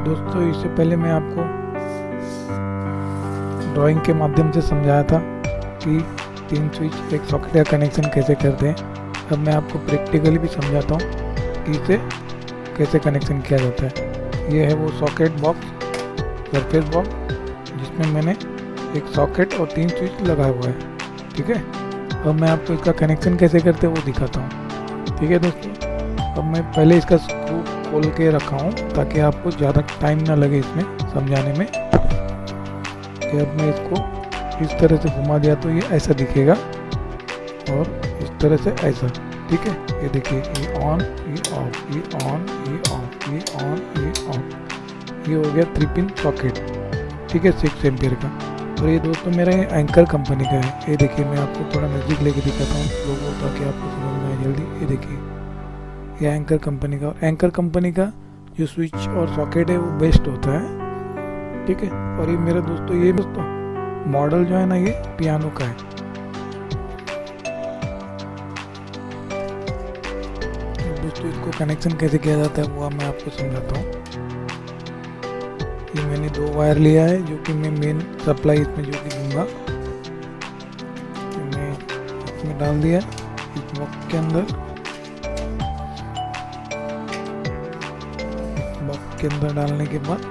दोस्तों इससे पहले मैं आपको ड्राइंग के माध्यम से समझाया था कि 3 स्विच एक सॉकेट का कनेक्शन कैसे करते हैं। अब मैं आपको प्रैक्टिकली भी समझाता हूँ कि इसे कैसे कनेक्शन किया जाता है। ये है वो सॉकेट बॉक्स, सरफेस बॉक्स, जिसमें मैंने एक सॉकेट और 3 स्विच लगा हुआ है। ठीक है, अब मैं आपको इसका कनेक्शन कैसे करते हैं वो दिखाता हूँ। ठीक है दोस्तों, अब मैं पहले इसका स्क्रू खोल के रखा हूँ ताकि आपको ज़्यादा टाइम ना लगे इसमें समझाने में। कि अब मैं इसको इस तरह से घुमा दिया तो ये ऐसा दिखेगा और इस तरह से ऐसा। ठीक है, ये देखिए, ये ऑन, ये ऑफ, ये ऑन, ये ऑफ, ये ऑन, ये ऑफ। ये हो गया 3 पिन सॉकेट। ठीक है, 6 एम्पियर का। और ये दोस्तों मेरा एंकर कंपनी का है। ये देखिए, मैं आपको थोड़ा नज़दीक लेके दिखाता हूँ लोगों, ताकि आपको समझ में आए जल्दी। ये देखिए, ये एंकर कंपनी का। और एंकर कंपनी का जो स्विच और सॉकेट है वो बेस्ट होता है। ठीक है, और ये मेरा दोस्तों, ये दोस्तों मॉडल जो है ना, ये पियानो का है। तो दोस्तों इसको कनेक्शन कैसे किया जाता है वो मैं आपको समझाता हूँ। ये मैंने 2 वायर लिया है, जो कि मैं मेन सप्लाई इसमें जो कि दूंगा, मैं इसमें डाल दिया इस बॉक्स के अंदर। बॉक्स के अंदर डालने के बाद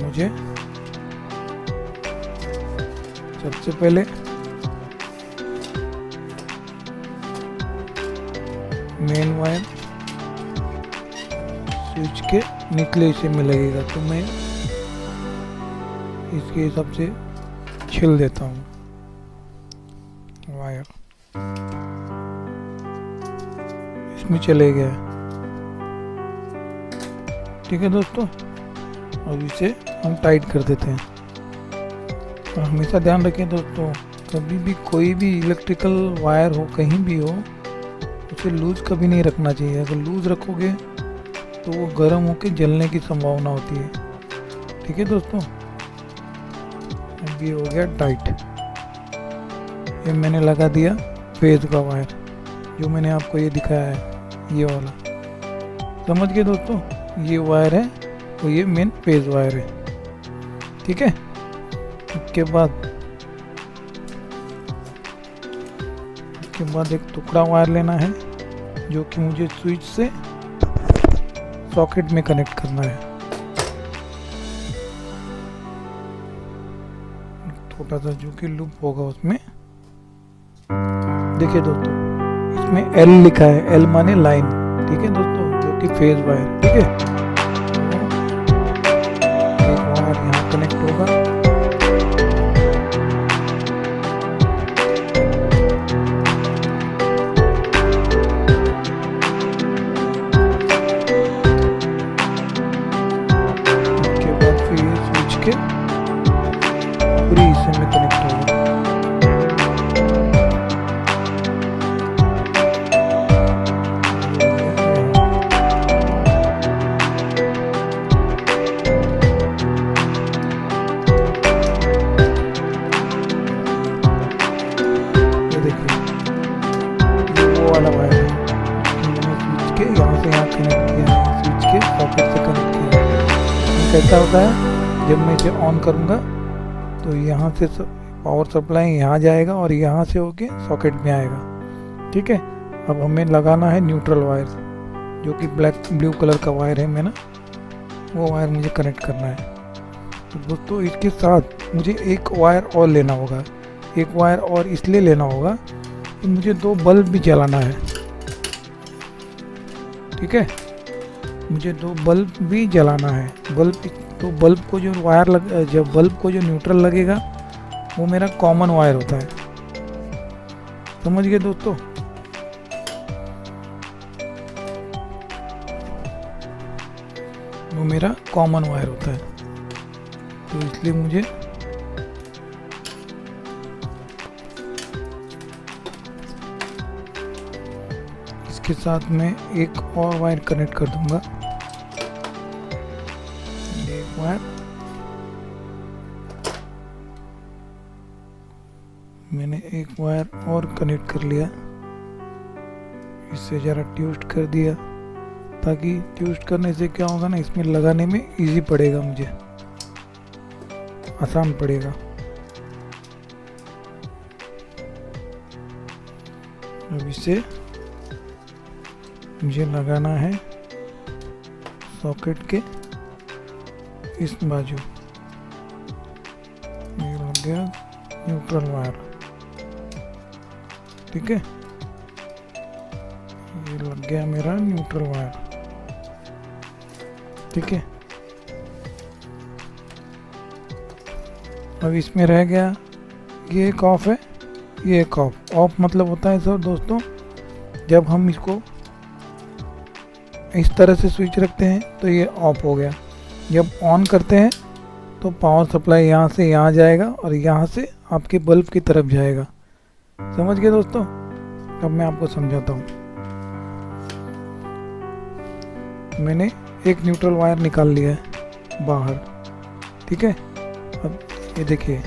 मुझे सबसे पहले मेन वायर स्विच के निचले हिस्से में लगेगा, तो मैं इसके हिसाब से छिल देता हूँ वायर। इसमें चले गया। ठीक है दोस्तों, अब इसे हम टाइट कर देते हैं। और हमेशा ध्यान रखें दोस्तों, कभी भी कोई भी इलेक्ट्रिकल वायर हो, कहीं भी हो, उसे लूज कभी नहीं रखना चाहिए। अगर लूज रखोगे तो वो गर्म होकर जलने की संभावना होती है। ठीक है दोस्तों, अब ये हो गया टाइट। ये मैंने लगा दिया फेज का वायर, जो मैंने आपको ये दिखाया है, ये वाला। समझ गए दोस्तों, ये वायर है तो ये मेन फेज वायर है। ठीक है, इसके बाद एक टुकड़ा वायर लेना है, जो कि मुझे स्विच से सॉकेट में कनेक्ट करना है। छोटा सा जो कि लूप होगा उसमें। देखिए दोस्तों, इसमें एल लिखा है, एल माने लाइन। ठीक है दोस्तों, जो कि फेज वायर। ठीक है, एक वायर यहाँ कनेक्ट होगा, पूरी हिस्से में कनेक्ट होगा। ये देखिए, वो वाला वायर है, मैंने स्विच के यहाँ से यहाँ कनेक्ट किया है, स्विच के सॉकेट से कनेक्ट किया है। कैसा होता है, जब मैं इसे ऑन करूँगा तो यहाँ से पावर सप्लाई यहाँ जाएगा और यहाँ से होके सॉकेट में आएगा। ठीक है, अब हमें लगाना है न्यूट्रल वायर, जो कि ब्लू कलर का वायर है। मैंने वो वायर मुझे कनेक्ट करना है। तो दोस्तों इसके साथ मुझे एक वायर और लेना होगा। एक वायर और इसलिए लेना होगा कि मुझे 2 बल्ब भी जलाना है। ठीक है, मुझे 2 बल्ब भी जलाना है। तो बल्ब को जो बल्ब को जो न्यूट्रल लगेगा वो मेरा कॉमन वायर होता है। समझ गए दोस्तों, वो मेरा कॉमन वायर होता है। तो इसलिए मुझे इसके साथ में एक और वायर कनेक्ट कर दूंगा। एक वायर मैंने एक वायर और कनेक्ट कर लिया। इसे ज़रा ट्विस्ट कर दिया, ताकि ट्विस्ट करने से क्या होगा ना, इसमें लगाने में इजी पड़ेगा, मुझे आसान पड़ेगा। अब इसे मुझे लगाना है सॉकेट के इस बाजू। ये लग गया न्यूट्रल वायर, ठीक है, ये लग गया मेरा न्यूट्रल वायर, ठीक है। अब इसमें रह गया, ये एक ऑफ है, ये एक ऑफ। ऑफ मतलब होता है सर दोस्तों, जब हम इसको इस तरह से स्विच रखते हैं तो ये ऑफ हो गया। जब ऑन करते हैं तो पावर सप्लाई यहाँ से यहाँ जाएगा और यहाँ से आपके बल्ब की तरफ जाएगा। समझ गए दोस्तों? अब मैं आपको समझाता हूँ। मैंने एक न्यूट्रल वायर निकाल लिया है बाहर, ठीक है। अब ये देखिए,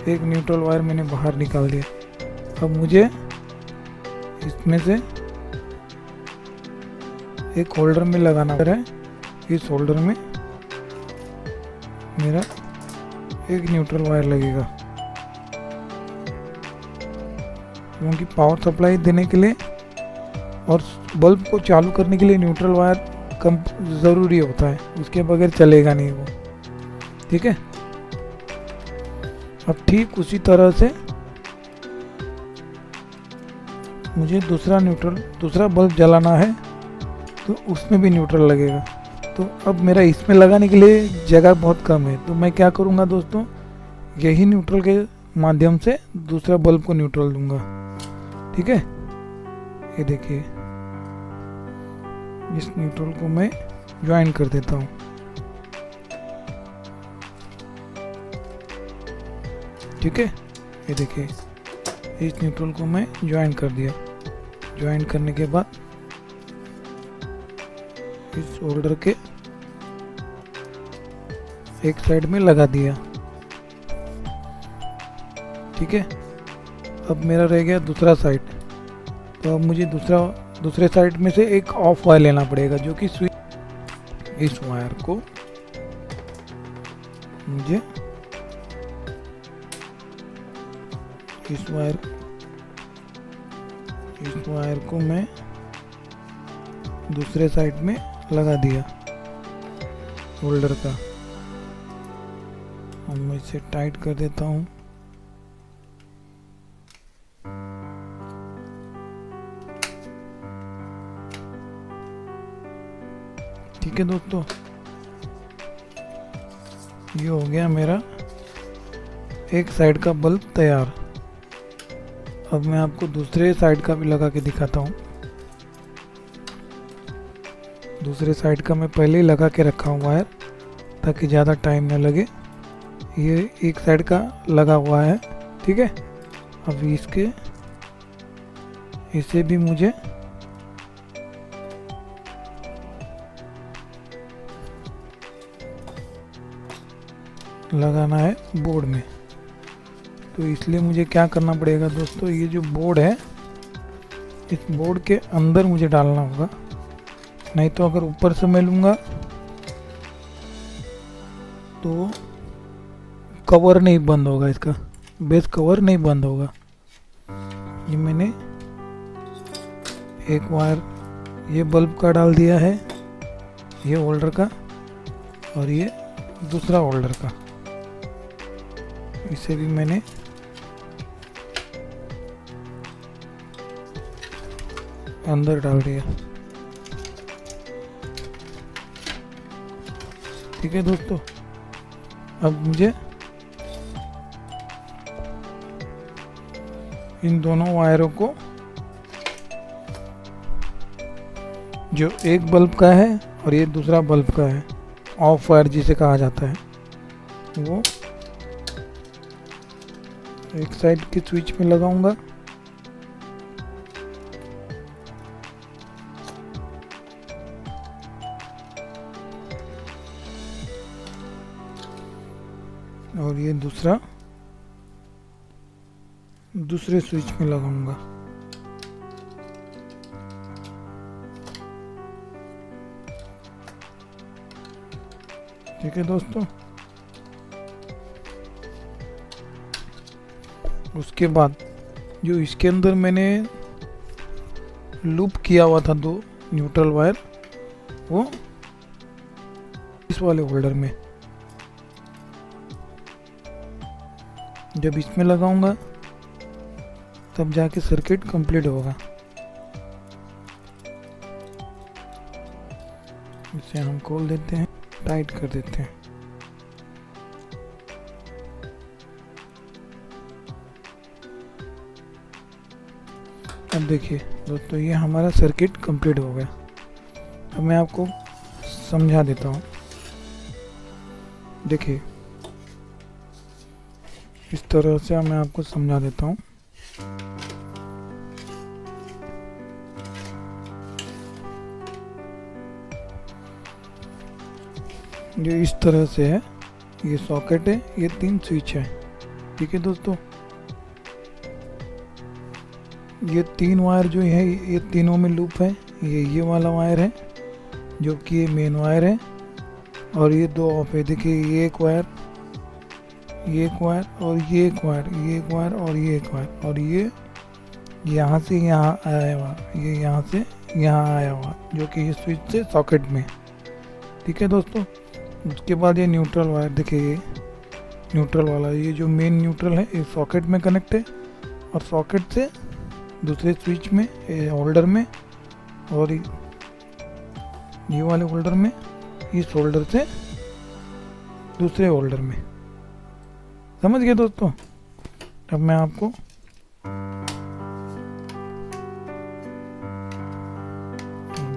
एक न्यूट्रल वायर मैंने बाहर निकाल दिया। अब मुझे इसमें से एक होल्डर में लगाना है। इस होल्डर में मेरा एक न्यूट्रल वायर लगेगा, क्योंकि पावर सप्लाई देने के लिए और बल्ब को चालू करने के लिए न्यूट्रल वायर कम ज़रूरी होता है, उसके बगैर चलेगा नहीं वो, ठीक है। अब ठीक उसी तरह से मुझे दूसरा बल्ब जलाना है, तो उसमें भी न्यूट्रल लगेगा। तो अब मेरा इसमें लगाने के लिए जगह बहुत कम है, तो मैं क्या करूँगा दोस्तों, यही न्यूट्रल के माध्यम से दूसरा बल्ब को न्यूट्रल दूंगा, ठीक है। ये देखिए, इस न्यूट्रल को मैं ज्वाइन कर देता हूँ, ठीक है। ये देखिए, इस न्यूट्रल को मैं ज्वाइन कर दिया। ज्वाइन करने के बाद इस होल्डर के एक साइड में लगा दिया, ठीक है। अब मेरा रह गया दूसरा साइड, तो अब मुझे दूसरे साइड में से एक ऑफ वायर लेना पड़ेगा, जो कि स्विच। इस वायर को मुझे इस वायर को मैं दूसरे साइड में लगा दिया होल्डर का। अब मैं इसे टाइट कर देता हूँ, ठीक है दोस्तों। ये हो गया मेरा एक साइड का बल्ब तैयार। अब मैं आपको दूसरे साइड का भी लगा के दिखाता हूँ। दूसरे साइड का मैं पहले ही लगा के रखा हूँ वायर, ताकि ज़्यादा टाइम न लगे। ये एक साइड का लगा हुआ है, ठीक है। अब इसे भी मुझे लगाना है बोर्ड में। तो इसलिए मुझे क्या करना पड़ेगा दोस्तों, ये जो बोर्ड है, इस बोर्ड के अंदर मुझे डालना होगा, नहीं तो अगर ऊपर से मैं लूँगा तो कवर नहीं बंद होगा, इसका बेस कवर नहीं बंद होगा। ये मैंने एक वायर ये बल्ब का डाल दिया है, ये होल्डर का, और ये दूसरा होल्डर का, इसे भी मैंने अंदर डाल दिया, ठीक है दोस्तों। अब मुझे इन दोनों वायरों को, जो एक बल्ब का है और ये दूसरा बल्ब का है, ऑफ वायर जिसे कहा जाता है, वो एक साइड के स्विच में लगाऊंगा, और ये दूसरे स्विच में लगाऊंगा। ठीक है दोस्तों। उसके बाद जो इसके अंदर मैंने लूप किया हुआ था 2 न्यूट्रल वायर, वो इस वाले होल्डर में, जब इसमें लगाऊंगा तब जाके सर्किट कंप्लीट होगा। इसे हम खोल देते हैं, टाइट कर देते हैं। अब देखिए दोस्तों, ये हमारा सर्किट कंप्लीट हो गया। अब मैं आपको समझा देता हूँ। देखिए इस तरह से मैं आपको समझा देता हूँ। जो इस तरह से है, ये सॉकेट है, ये 3 स्विच है। ठीक है दोस्तों, ये 3 वायर जो है ये तीनों में लूप है। ये वाला वायर है जो कि ये मेन वायर है, और ये 2 ऑफ है। देखिए ये एक वायर, ये एक वायर और ये एक वायर, ये एक वायर और ये एक वायर, और ये यहाँ से यहाँ आया हुआ, ये यहाँ से यहाँ आया हुआ, जो कि ये स्विच से सॉकेट में। ठीक है दोस्तों, उसके बाद ये न्यूट्रल वायर, देखिए ये न्यूट्रल वाला, ये जो मेन न्यूट्रल है ये सॉकेट में कनेक्ट है, और सॉकेट से दूसरे स्विच में, होल्डर में, और ये वाले होल्डर में, इस होल्डर से दूसरे होल्डर में। समझ गए दोस्तों। अब मैं आपको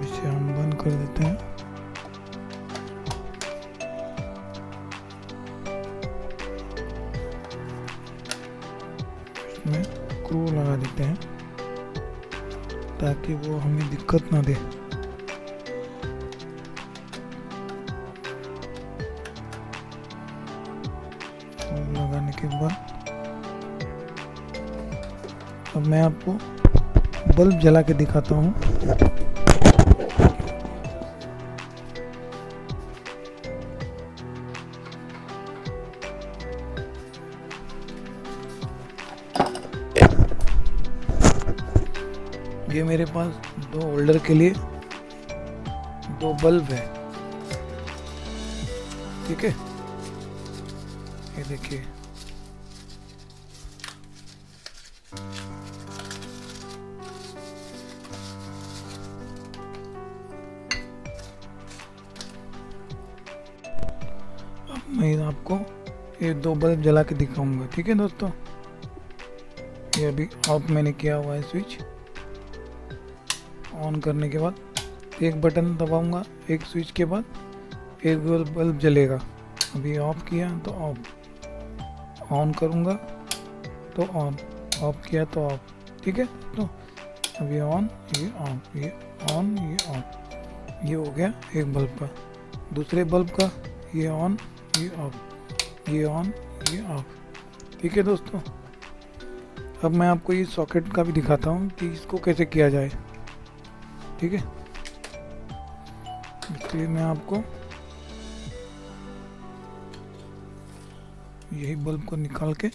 इसे हम बंद कर देते हैं। इसमें स्क्रू लगा देते हैं ताकि वो हमें दिक्कत ना दे। लगाने के बाद अब मैं आपको बल्ब जला के दिखाता हूँ। ये मेरे पास 2 होल्डर के लिए 2 बल्ब है। ठीक है, ये देखिए अब मैं आपको ये 2 बल्ब जला के दिखाऊंगा। ठीक है दोस्तों, ये अभी ऑफ मैंने किया हुआ है स्विच। ऑन करने के बाद एक बटन दबाऊंगा, एक स्विच के बाद एक बल्ब जलेगा। अभी ऑफ किया तो ऑफ, ऑन करूंगा तो ऑन, ऑफ किया तो ऑफ। ठीक है, तो अभी ऑन, ये ऑफ, ये ऑन, ये ऑफ, ये हो गया एक बल्ब का। दूसरे बल्ब का ये ऑन, ये ऑफ, ये ऑन, ये ऑफ। ठीक है दोस्तों, अब मैं आपको ये सॉकेट का भी दिखाता हूँ कि इसको कैसे किया जाए। ठीक है, इसलिए मैं आपको यही बल्ब को निकाल के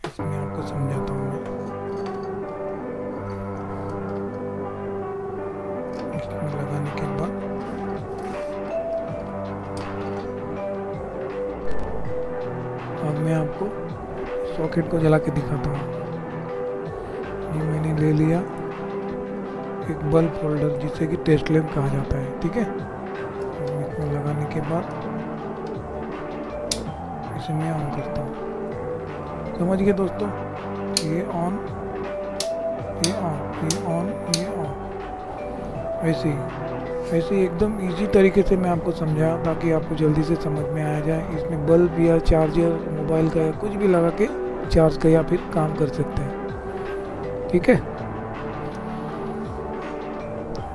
इसमें आपको समझाता हूँ मैं। इसमें लगाने के बाद अब मैं आपको सॉकेट को जला के दिखाता हूँ। ये मैंने ले लिया एक बल्ब होल्डर, जिसे कि टेस्ट लैम्प कहा जाता है। ठीक है, इसमें लगाने के बाद इसे मैं ऑन करता हूँ। समझ गए दोस्तों, ये ऑन, ये ऑन, ये ऑन, ये ऑन। ऐसे ही एकदम इजी तरीके से मैं आपको समझाया ताकि आपको जल्दी से समझ में आ जाए। इसमें बल्ब या चार्जर मोबाइल का या कुछ भी लगा के चार्ज का या फिर काम कर सकते हैं। ठीक है,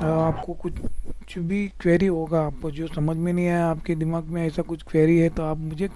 आपको कुछ भी क्वेरी होगा, आपको जो समझ में नहीं आया, आपके दिमाग में ऐसा कुछ क्वेरी है, तो आप मुझे